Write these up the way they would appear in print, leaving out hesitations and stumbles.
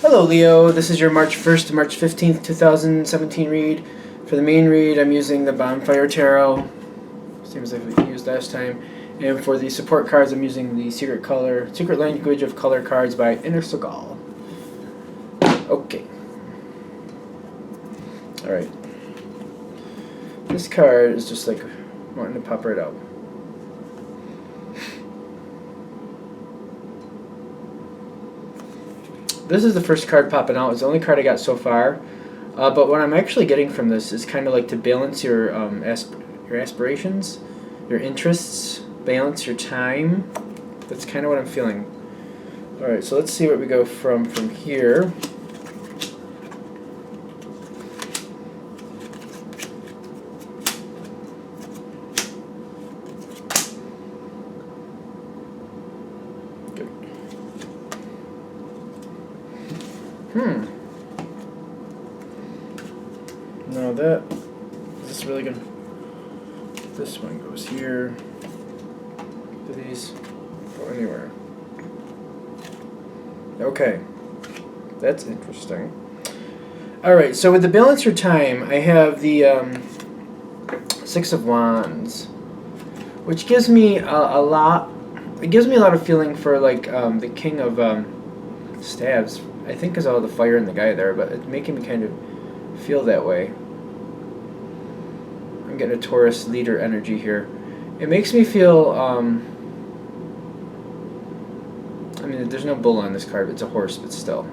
Hello Leo, this is your March 1st to March 15th, 2017 read. For the main read, I'm using the Bonfire Tarot, same as I used last time. And for the support cards, I'm using the Secret Language of Color cards by Inner Segal. Okay. Alright. This card is just like wanting to pop right out. This is the first card popping out. It's the only card I got so far. But what I'm actually getting from this is kind of like to balance your aspirations, your interests, balance your time. That's kind of what I'm feeling. Alright, so let's see what we go from here. No, is this really good? This one goes here. Do these go anywhere? Okay. That's interesting. Alright, so with the balance your time, I have the Six of Wands, which gives me a lot. It gives me a lot of feeling for like the King of Staves. I think is all the fire in the guy there, but it's making me kind of feel that way. I'm getting a Taurus leader energy here. It makes me feel, I mean, there's no bull on this card, it's a horse, but still.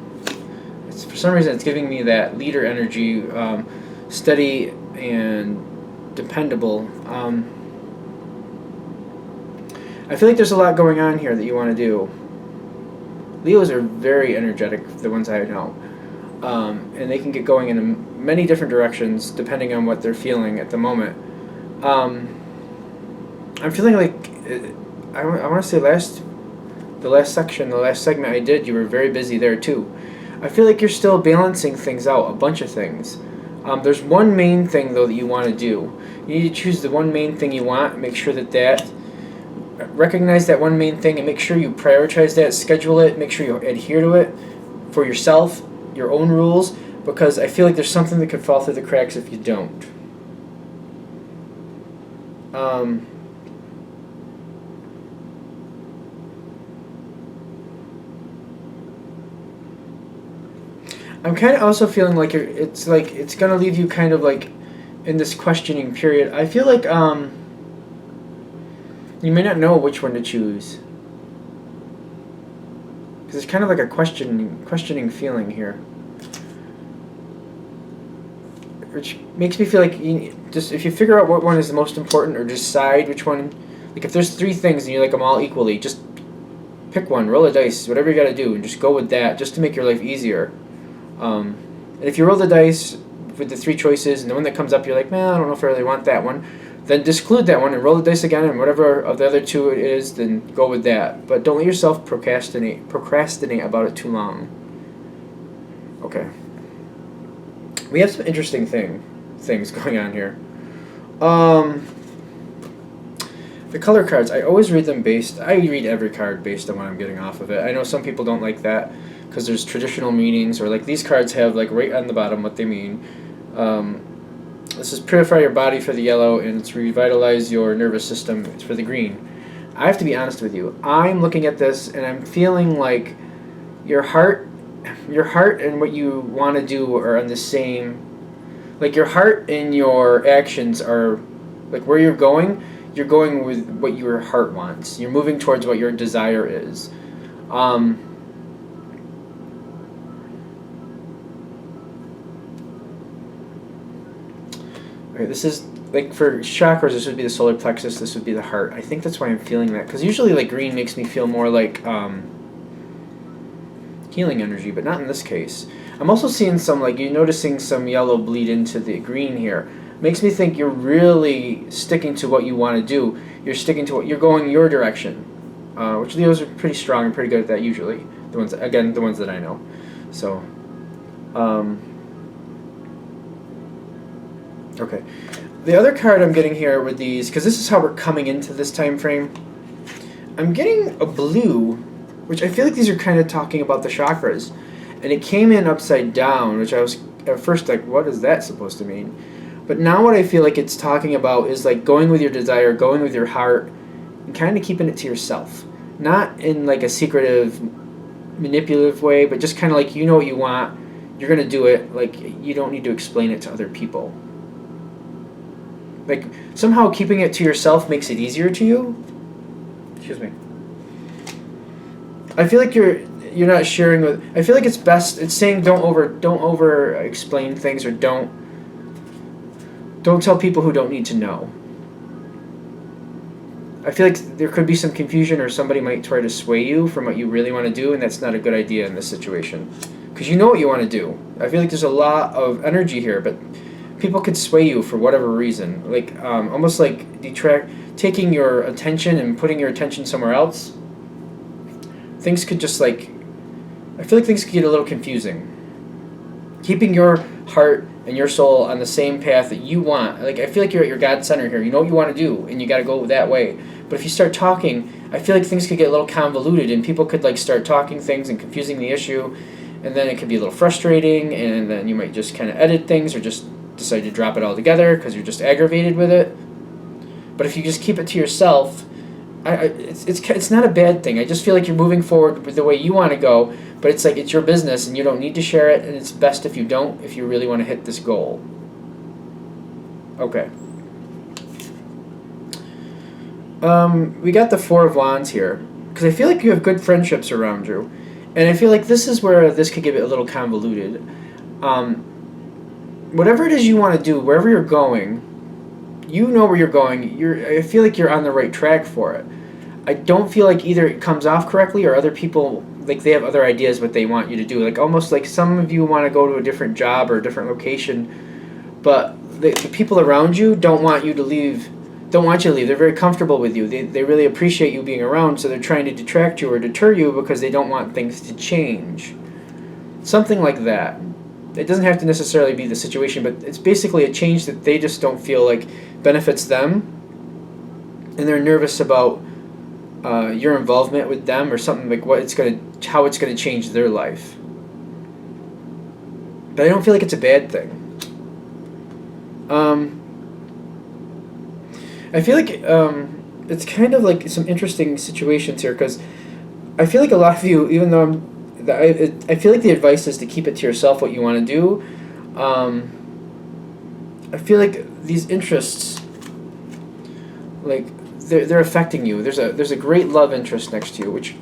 For some reason, it's giving me that leader energy, steady and dependable. I feel like there's a lot going on here that you want to do. Leos are very energetic, the ones I know. And they can get going in many different directions depending on what they're feeling at the moment. I'm feeling like, I want to say the last segment I did, you were very busy there too. I feel like you're still balancing things out, a bunch of things. There's one main thing though that you want to do. You need to choose the one main thing you want, make sure that recognize that one main thing and make sure you prioritize that, schedule it, make sure you adhere to it for yourself, your own rules, because I feel like there's something that could fall through the cracks if you don't. I'm kind of also feeling like it's gonna leave you kind of like in this questioning period. I feel like you may not know which one to choose. Because it's kind of like a questioning feeling here. Which makes me feel like if you figure out what one is the most important or decide which one, like if there's three things and you like them all equally, just pick one, roll a dice, whatever you gotta do, and just go with that just to make your life easier. And if you roll the dice with the three choices and the one that comes up you're like, man, I don't know if I really want that one, then disclude that one and roll the dice again, and whatever of the other two it is, then go with that. But don't let yourself procrastinate about it too long. Okay. We have some interesting things going on here. The color cards, I always read them I read every card based on what I'm getting off of it. I know some people don't like that because there's traditional meanings, or like these cards have like right on the bottom what they mean. This is purify your body for the yellow, and it's revitalize your nervous system. It's for the green. I have to be honest with you. I'm looking at this and I'm feeling like your heart and what you want to do are on the same. Like your heart and your actions are like where you're going. You're going with what your heart wants. You're moving towards what your desire is. Okay, this is like for chakras. This would be the solar plexus. This would be the heart. I think that's why I'm feeling that, because usually like green makes me feel more like healing energy, but not in this case. I'm also seeing some like you're noticing some yellow bleed into the green here. Makes me think you're really sticking to what you want to do. You're sticking to what you're going your direction, which Leos are pretty strong and pretty good at that usually. The ones that I know. So, okay. The other card I'm getting here with these, because this is how we're coming into this time frame. I'm getting a blue, which I feel like these are kind of talking about the chakras. And it came in upside down, which I was at first like, what is that supposed to mean? But now what I feel like it's talking about is like going with your desire, going with your heart, and kind of keeping it to yourself. Not in like a secretive, manipulative way, but just kind of like, you know what you want, you're going to do it. Like, you don't need to explain it to other people. Like, somehow keeping it to yourself makes it easier to you. Excuse me. I feel like you're not sharing with. I feel like it's best. It's saying don't over explain things, or don't tell people who don't need to know. I feel like there could be some confusion, or somebody might try to sway you from what you really want to do, and that's not a good idea in this situation, because you know what you want to do. I feel like there's a lot of energy here, but people could sway you for whatever reason, like almost like taking your attention and putting your attention somewhere else. Things could just like, I feel like things could get a little confusing. Keeping your heart and your soul on the same path that you want, like I feel like you're at your God center here. You know what you want to do, and you got to go that way. But if you start talking, I feel like things could get a little convoluted, and people could like start talking things and confusing the issue, and then it could be a little frustrating, and then you might just kind of edit things or just decide to drop it all together because you're just aggravated with it. But if you just keep it to yourself, it's not a bad thing. I just feel like you're moving forward with the way you want to go, but it's like it's your business and you don't need to share it, and it's best if you don't, if you really want to hit this goal. Okay. We got the Four of Wands here, because I feel like you have good friendships around you, and I feel like this is where this could get a little convoluted. Whatever it is you want to do, wherever you're going, you know where you're going. I feel like you're on the right track for it. I don't feel like either it comes off correctly or other people, like they have other ideas what they want you to do. Like almost like some of you want to go to a different job or a different location, but the people around you don't want you to leave. Don't want you to leave. They're very comfortable with you. They really appreciate you being around, so they're trying to detract you or deter you because they don't want things to change. Something like that. It doesn't have to necessarily be the situation, but it's basically a change that they just don't feel like benefits them, and they're nervous about your involvement with them or something like how it's gonna change their life. But I don't feel like it's a bad thing. I feel like it's kind of like some interesting situations here, because I feel like a lot of you, even though I feel like the advice is to keep it to yourself what you want to do. I feel like these interests, like they're affecting you. There's a great love interest next to you, which,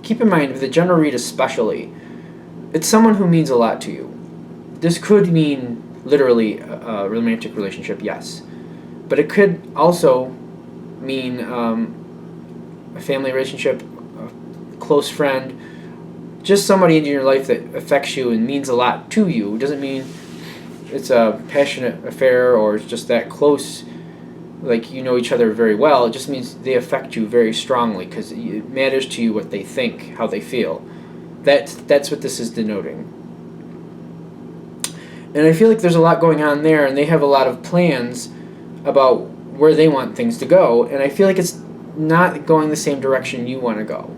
keep in mind, with the general read especially, it's someone who means a lot to you. This could mean literally a romantic relationship, yes, but it could also mean a family relationship, a close friend, just somebody in your life that affects you and means a lot to you. It doesn't mean it's a passionate affair or it's just that close, like you know each other very well. It just means they affect you very strongly because it matters to you what they think, how they feel. That's what this is denoting. And I feel like there's a lot going on there, and they have a lot of plans about where they want things to go, and I feel like it's not going the same direction you want to go.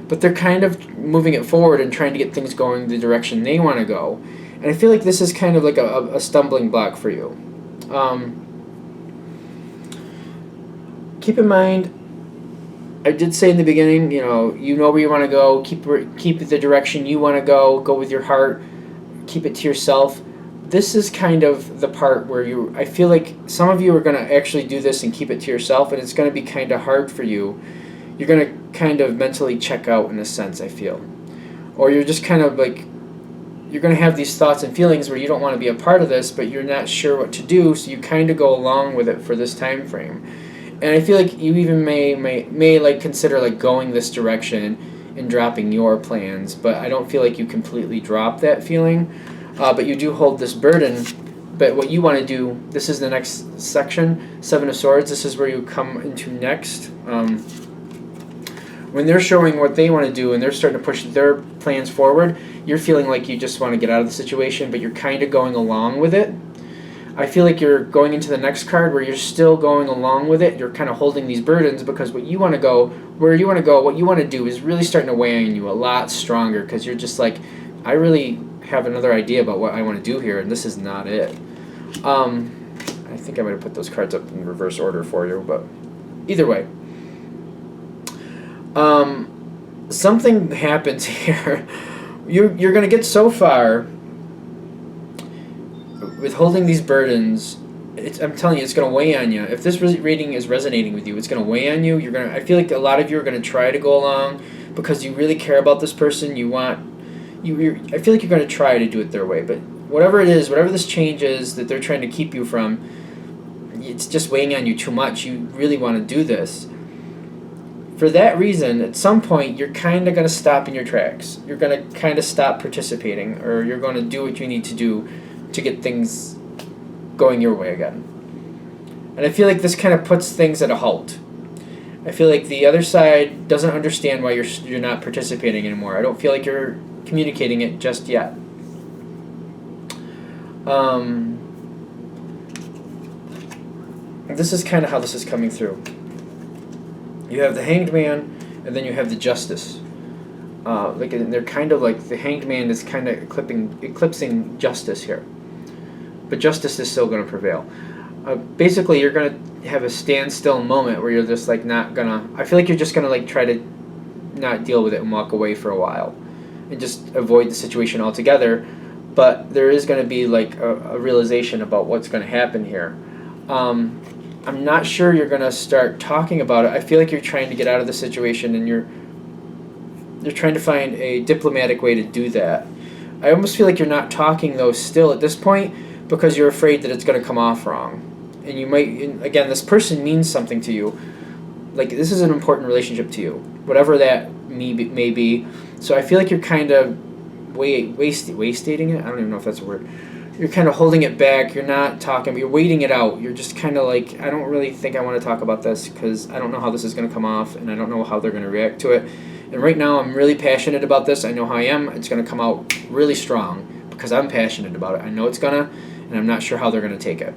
But they're kind of moving it forward and trying to get things going the direction they want to go. And I feel like this is kind of like a stumbling block for you. Keep in mind, I did say in the beginning, you know where you want to go, keep the direction you want to go with your heart, keep it to yourself. This is kind of the part where I feel like some of you are going to actually do this and keep it to yourself, and it's going to be kind of hard for you. You're going to kind of mentally check out in a sense, I feel. Or you're just kind of like, you're going to have these thoughts and feelings where you don't want to be a part of this, but you're not sure what to do, so you kind of go along with it for this time frame. And I feel like you even may like consider like going this direction and dropping your plans, but I don't feel like you completely drop that feeling. But you do hold this burden. But what you want to do, this is the next section, Seven of Swords. This is where you come into next. When they're showing what they want to do and they're starting to push their plans forward, you're feeling like you just want to get out of the situation, but you're kind of going along with it. I feel like you're going into the next card where you're still going along with it. You're kind of holding these burdens because what you want to go, what you want to do is really starting to weigh on you a lot stronger, because you're just like, I really have another idea about what I want to do here, and this is not it. I think I might have put those cards up in reverse order for you, but either way. Something happens here. You're going to get so far with holding these burdens. I'm telling you, it's going to weigh on you. If this reading is resonating with you, it's going to weigh on you. I feel like a lot of you are going to try to go along because you really care about this person. I feel like you're going to try to do it their way, but whatever it is, whatever this change is that they're trying to keep you from, it's just weighing on you too much. You really want to do this. For that reason, at some point, you're kind of going to stop in your tracks. You're going to kind of stop participating, or you're going to do what you need to do to get things going your way again. And I feel like this kind of puts things at a halt. I feel like the other side doesn't understand why you're not participating anymore. I don't feel like you're communicating it just yet. This is kind of how this is coming through. You have the Hanged Man, and then you have the Justice. They're kind of like the Hanged Man is kind of eclipsing Justice here, but Justice is still going to prevail. Basically, you're going to have a standstill moment where you're just like not gonna. I feel like you're just going to like try to not deal with it and walk away for a while, and just avoid the situation altogether. But there is going to be like a realization about what's going to happen here. I'm not sure you're going to start talking about it. I feel like you're trying to get out of the situation, and you're trying to find a diplomatic way to do that. I almost feel like you're not talking, though, still at this point, because you're afraid that it's going to come off wrong. And you might, again, this person means something to you. Like, this is an important relationship to you, whatever that may be. So I feel like you're kind of wastating it? I don't even know if that's a word. You're kind of holding it back. You're not talking, but you're waiting it out. You're just kind of like, I don't really think I want to talk about this because I don't know how this is going to come off, and I don't know how they're going to react to it. And right now, I'm really passionate about this. I know how I am. It's going to come out really strong because I'm passionate about it. I know it's going to, and I'm not sure how they're going to take it.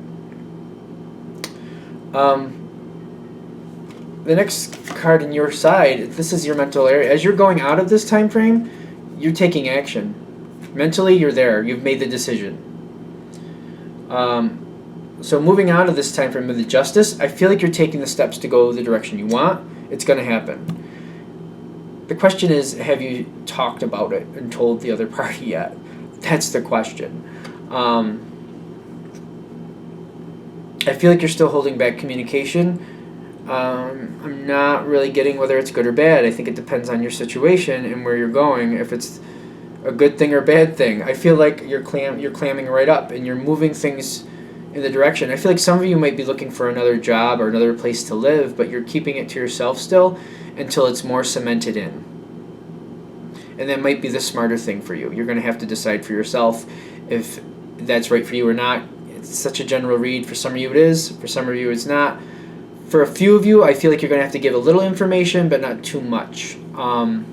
The next card in your side, this is your mental area. As you're going out of this time frame, you're taking action. Mentally, you're there. You've made the decision. So moving out of this time frame with the Justice, I feel like you're taking the steps to go the direction you want. It's going to happen. The question is, have you talked about it and told the other party yet? That's the question. I feel like you're still holding back communication. I'm not really getting whether it's good or bad. I think it depends on your situation and where you're going, if it's a good thing or bad thing. I feel like you're clamming right up and you're moving things in the direction. I feel like some of you might be looking for another job or another place to live, but you're keeping it to yourself still until it's more cemented in. And that might be the smarter thing for you. You're going to have to decide for yourself if that's right for you or not. It's such a general read. For some of you it is. For some of you it's not. For a few of you, I feel like you're going to have to give a little information, but not too much. What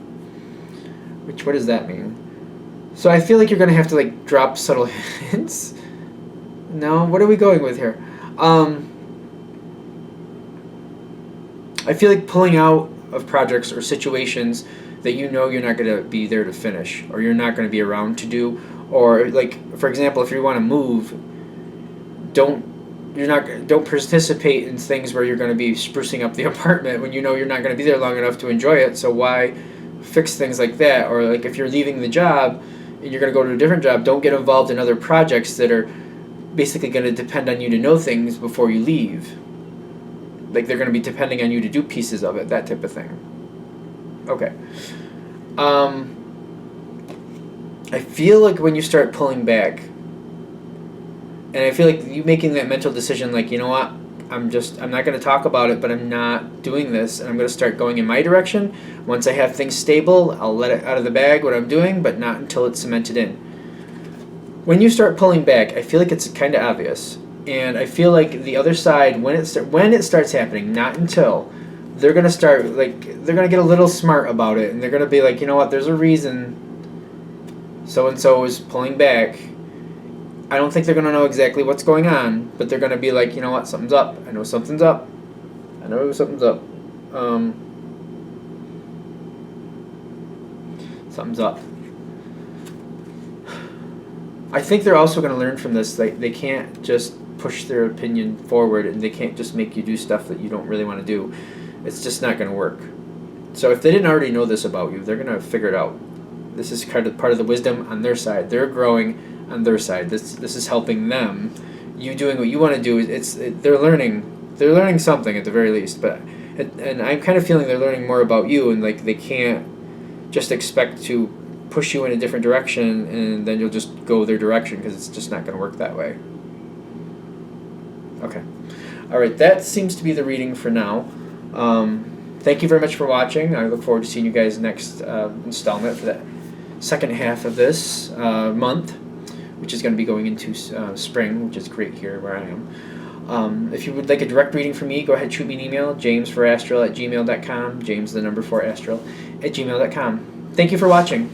does that mean? So I feel like you're going to have to like drop subtle hints. No? What are we going with here? I feel like pulling out of projects or situations that you know you're not going to be there to finish, or you're not going to be around to do, or like, for example, if you want to move, don't participate in things where you're going to be sprucing up the apartment when you know you're not going to be there long enough to enjoy it. So why fix things like that? Or like if you're leaving the job and you're going to go to a different job, don't get involved in other projects that are basically going to depend on you to know things before you leave. Like they're going to be depending on you to do pieces of it, that type of thing. Okay. I feel like when you start pulling back, and I feel like you making that mental decision, like, you know what, I'm not going to talk about it, but I'm not doing this, and I'm going to start going in my direction. Once I have things stable, I'll let it out of the bag, what I'm doing, but not until it's cemented in. When you start pulling back, I feel like it's kind of obvious. And I feel like the other side, when it starts happening, not until, they're going to start, like, they're going to get a little smart about it, and they're going to be like, you know what, there's a reason so-and-so is pulling back. I don't think they're going to know exactly what's going on, but they're going to be like, you know what, something's up. I know something's up. Something's up. Something's up. I think they're also going to learn from this. They can't just push their opinion forward, and they can't just make you do stuff that you don't really want to do. It's just not going to work. So if they didn't already know this about you, they're going to figure it out. This is kind of part of the wisdom on their side. They're growing on their side. This is helping them. You doing what you want to do, they're learning something at the very least. But and I'm kind of feeling they're learning more about you, and like they can't just expect to push you in a different direction and then you'll just go their direction, because it's just not going to work that way. Okay. All right, that seems to be the reading for now. Thank you very much for watching. I look forward to seeing you guys next installment for the second half of this month, which is going to be going into spring, which is great here where I am. If you would like a direct reading from me, go ahead and shoot me an email, jamesforastral@gmail.com, james4astral@gmail.com. Thank you for watching.